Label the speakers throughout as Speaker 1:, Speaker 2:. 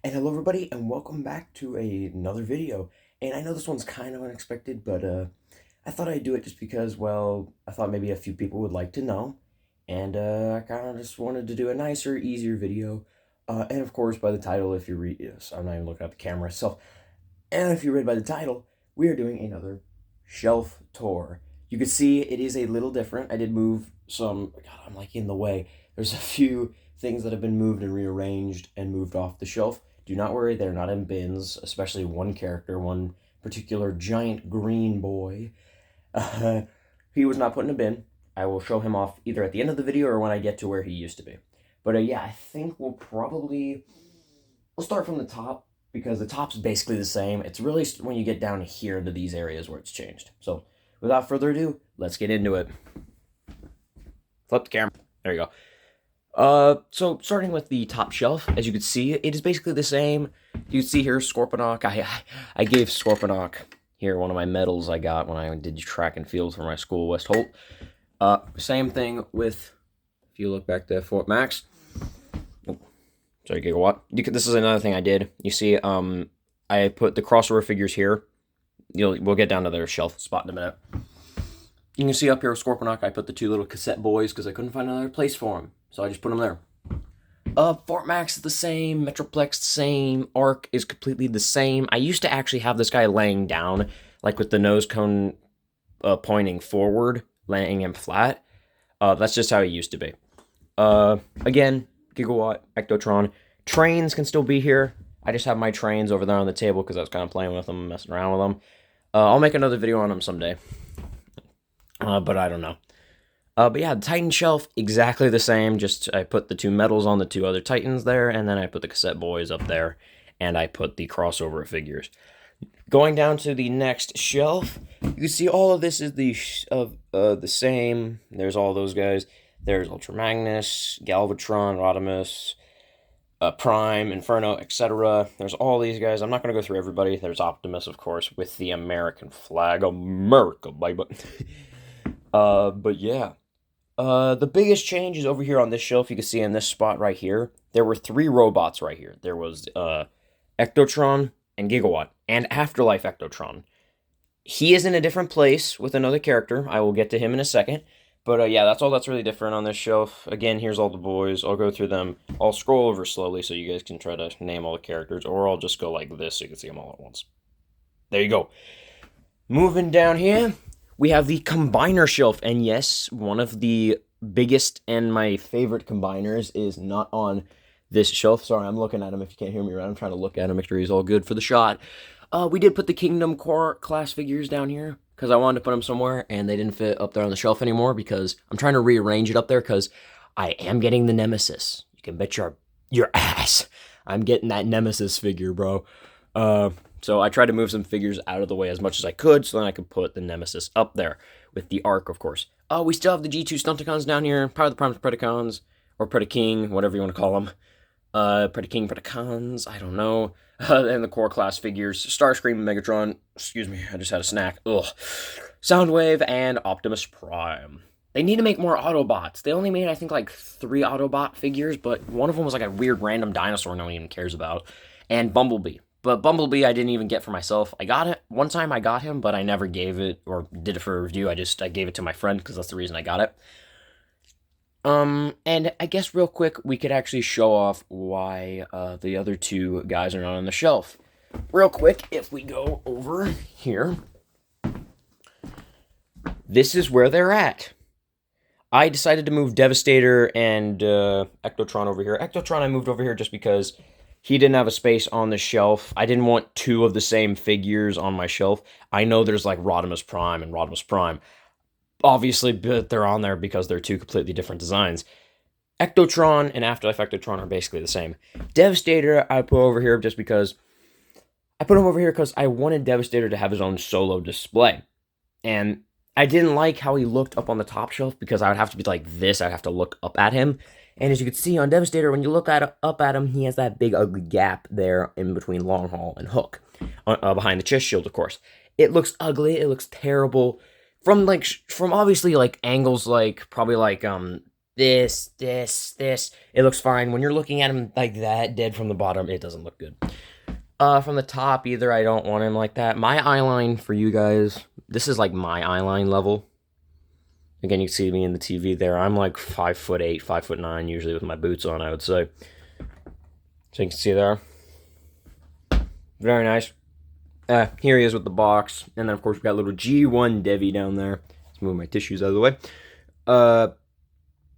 Speaker 1: And hello everybody and welcome back to another video. And I know this one's kind of unexpected, but I thought I'd do it just because, well, I thought maybe a few people would like to know. And I kind of just wanted to do a nicer, easier video. And of course, by the title, if you read, yes, I'm not even looking at the camera itself. And if you read by the title, we are doing another shelf tour. You can see it is a little different. I did move some, God, I'm like in the way. There's a few things that have been moved and rearranged and moved off the shelf. Do not worry, they're not in bins, especially one character, one particular giant green boy. He was not put in a bin. I will show him off either at the end of the video or when I get to where he used to be. But yeah, I think we'll start from the top because the top's basically the same. It's really when you get down here into these areas where it's changed. So without further ado, let's get into it. Flip the camera. There you go. So starting with the top shelf, as you can see, it is basically the same. You can see here, Scorponok. I gave Scorponok here one of my medals I got when I did track and field for my school, West Holt. Same thing with, if you look back to Fort Max. Oh, sorry, Gigawatt. This is another thing I did. You see, I put the crossover figures here. We'll get down to their shelf spot in a minute. You can see up here with Scorponok, I put the two little cassette boys because I couldn't find another place for them. So I just put them there. Fort Max is the same, Metroplex the same, Arc is completely the same. I used to actually have this guy laying down, like with the nose cone pointing forward, laying him flat. That's just how he used to be. Again, Gigawatt, Ectotron. Trains can still be here. I just have my trains over there on the table because I was kind of playing with them, messing around with them. I'll make another video on them someday. But I don't know. But yeah, the Titan shelf, exactly the same. Just I put the two medals on the two other Titans there, and then I put the cassette boys up there, and I put the crossover figures. Going down to the next shelf, you can see all of this is the same. There's all those guys. There's Ultra Magnus, Galvatron, Rodimus, Prime, Inferno, etc. There's all these guys. I'm not going to go through everybody. There's Optimus, of course, with the American flag. America, baby. But yeah. The biggest change is over here on this shelf. You can see in this spot right here, there were three robots right here. There was Ectotron and Gigawatt, and Afterlife Ectotron. He is in a different place with another character. I will get to him in a second. But yeah, that's all that's really different on this shelf. Again, here's all the boys. I'll go through them. I'll scroll over slowly so you guys can try to name all the characters, or I'll just go like this so you can see them all at once. There you go. Moving down here, we have the combiner shelf, and yes, one of the biggest and my favorite combiners is not on this shelf. Sorry, I'm looking at him if you can't hear me right. I'm trying to look at him, make sure he's all good for the shot. We did put the Kingdom Core class figures down here because I wanted to put them somewhere, and they didn't fit up there on the shelf anymore because I'm trying to rearrange it up there because I am getting the Nemesis. You can bet your ass I'm getting that Nemesis figure, bro. So I tried to move some figures out of the way as much as I could so then I could put the Nemesis up there with the Arc, of course. We still have the G2 Stunticons down here, Power the Primes Predacons, or Predaking, whatever you want to call them. Predaking, Predacons, I don't know. And the core class figures, Starscream, Megatron, excuse me, I just had a snack, ugh. Soundwave, and Optimus Prime. They need to make more Autobots. They only made, I think, like 3 Autobot figures, but one of them was like a weird random dinosaur no one even cares about. And Bumblebee. But Bumblebee I didn't even get for myself. I got it. One time I got him, but I never gave it or did it for a review. I gave it to my friend because that's the reason I got it. And I guess real quick, we could actually show off why the other two guys are not on the shelf. Real quick, if we go over here, this is where they're at. I decided to move Devastator and Ectotron over here. Ectotron I moved over here just because he didn't have a space on the shelf. I didn't want 2 of the same figures on my shelf. I know there's like Rodimus Prime and Rodimus Prime. Obviously, but they're on there because they're 2 completely different designs. Ectotron and Afterlife Ectotron are basically the same. Devastator I put over here just because I put him over here because I wanted Devastator to have his own solo display. And I didn't like how he looked up on the top shelf because I would have to be like this. I'd have to look up at him. And as you can see on Devastator, when you look up at him, he has that big ugly gap there in between Long Haul and Hook. Behind the chest shield, of course. It looks ugly. It looks terrible. From obviously like angles like probably like this. It looks fine. When you're looking at him like that, dead from the bottom, it doesn't look good. From the top, either I don't want him like that. My eye line for you guys, this is like my eye line level. Again, you can see me in the TV there. I'm like 5'8", 5'9", usually with my boots on, I would say. So you can see there. Very nice. Here he is with the box. And then, of course, we've got little G1 Devi down there. Let's move my tissues out of the way.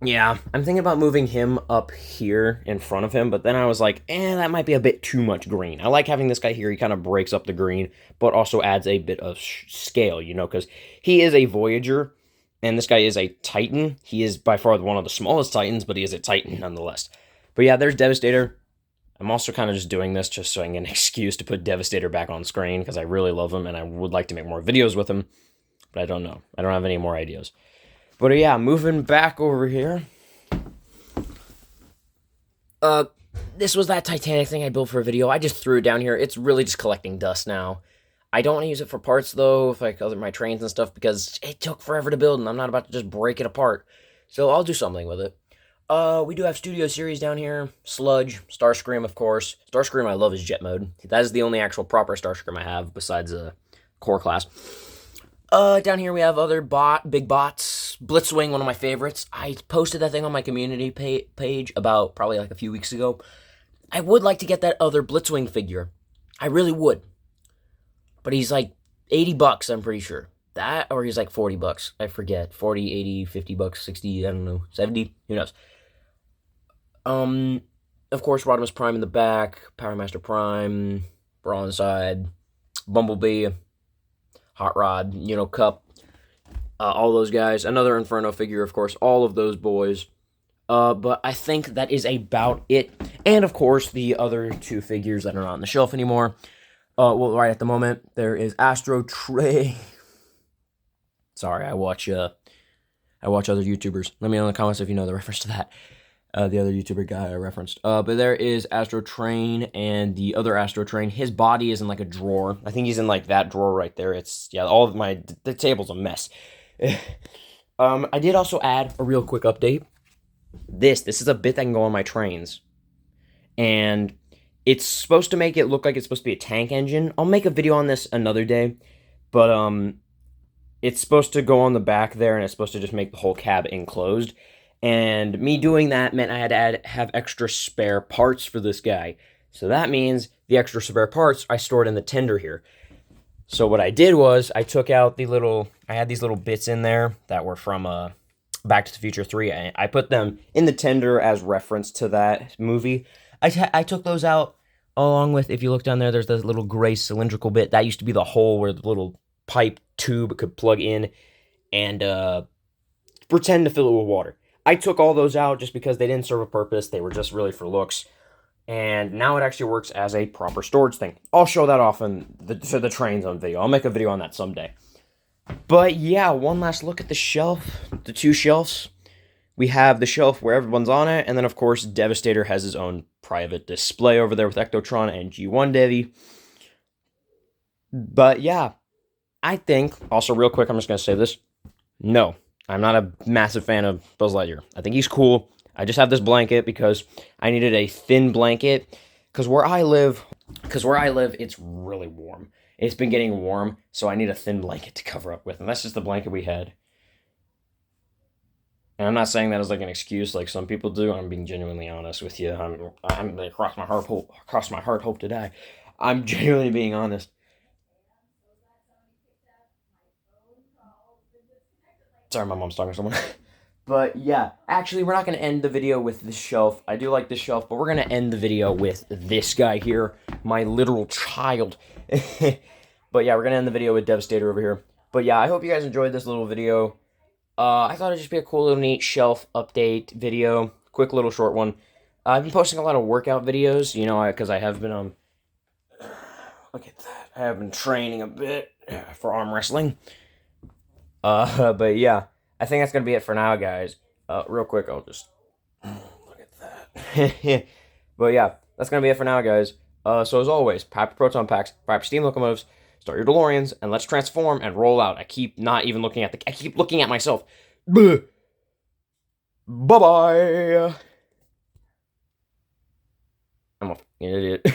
Speaker 1: Yeah, I'm thinking about moving him up here in front of him, but then I was like, that might be a bit too much green. I like having this guy here. He kind of breaks up the green, but also adds a bit of scale, you know, because he is a Voyager, and this guy is a Titan. He is by far one of the smallest Titans, but he is a Titan nonetheless. But yeah, there's Devastator. I'm also kind of just doing this just so I can get an excuse to put Devastator back on screen, because I really love him, and I would like to make more videos with him, but I don't know. I don't have any more ideas. But yeah, moving back over here. This was that Titanic thing I built for a video. I just threw it down here. It's really just collecting dust now. I don't want to use it for parts, though, with like my trains and stuff, because it took forever to build, and I'm not about to just break it apart. So I'll do something with it. We do have Studio Series down here. Sludge, Starscream, of course. Starscream I love is Jet Mode. That is the only actual proper Starscream I have, besides Core Class. Down here we have other big bots. Blitzwing, one of my favorites. I posted that thing on my community page about probably like a few weeks ago. I would like to get that other Blitzwing figure. I really would. But he's like $80, I'm pretty sure. That, or he's like $40. I forget. 40, 80, 50 bucks, 60, I don't know, 70, who knows. Of course, Rodimus Prime in the back, Power Master Prime, Bronzeside, Bumblebee, Hot Rod, Cup, all those guys. Another Inferno figure, of course, all of those boys. But I think that is about it. And, of course, the other two figures that are not on the shelf anymore. Well, right at the moment, there is Astro Trey. Sorry, I watch other YouTubers. Let me know in the comments if you know the reference to that. The other YouTuber guy I referenced. But there is Astro Train and the other Astro Train. His body is in like a drawer. I think he's in like that drawer right there. The table's a mess. I did also add a real quick update. This is a bit that can go on my trains. And it's supposed to make it look like it's supposed to be a tank engine. I'll make a video on this another day. But it's supposed to go on the back there, and it's supposed to just make the whole cab enclosed. And me doing that meant I had to have extra spare parts for this guy. So that means the extra spare parts I stored in the tender here. So what I did was I took out I had these little bits in there that were from Back to the Future 3. I put them in the tender as reference to that movie. I took those out along with, if you look down there, there's this little gray cylindrical bit. That used to be the hole where the little pipe tube could plug in and pretend to fill it with water. I took all those out just because they didn't serve a purpose. They were just really for looks. And now it actually works as a proper storage thing. I'll show that off for the trains on video. I'll make a video on that someday. But yeah, one last look at the shelf. The two shelves. We have the shelf where everyone's on it. And then, of course, Devastator has his own private display over there with Ectotron and G1 Devi. But yeah, I think, also real quick, I'm just going to say this. No, I'm not a massive fan of Buzz Lightyear. I think he's cool. I just have this blanket because I needed a thin blanket. Because where I live, it's really warm. It's been getting warm, so I need a thin blanket to cover up with. And that's just the blanket we had. And I'm not saying that as like an excuse like some people do. I'm being genuinely honest with you. I'm cross my heart, hope to die. I'm genuinely being honest. Sorry, my mom's talking to someone. But yeah, actually, we're not going to end the video with this shelf. I do like this shelf, but we're going to end the video with this guy here, my literal child. But yeah, we're going to end the video with Devastator over here. But yeah, I hope you guys enjoyed this little video. I thought it'd just be a cool little neat shelf update video. Quick little short one. I've been posting a lot of workout videos, because I have been, look at that. I have been training a bit for arm wrestling. But yeah, I think that's going to be it for now, guys. Real quick, I'll just look at that. But yeah, that's going to be it for now, guys. So as always, pack your proton packs, prep your steam locomotives, start your DeLoreans, and let's transform and roll out. I keep looking at myself. Bye-bye. I'm a fucking idiot.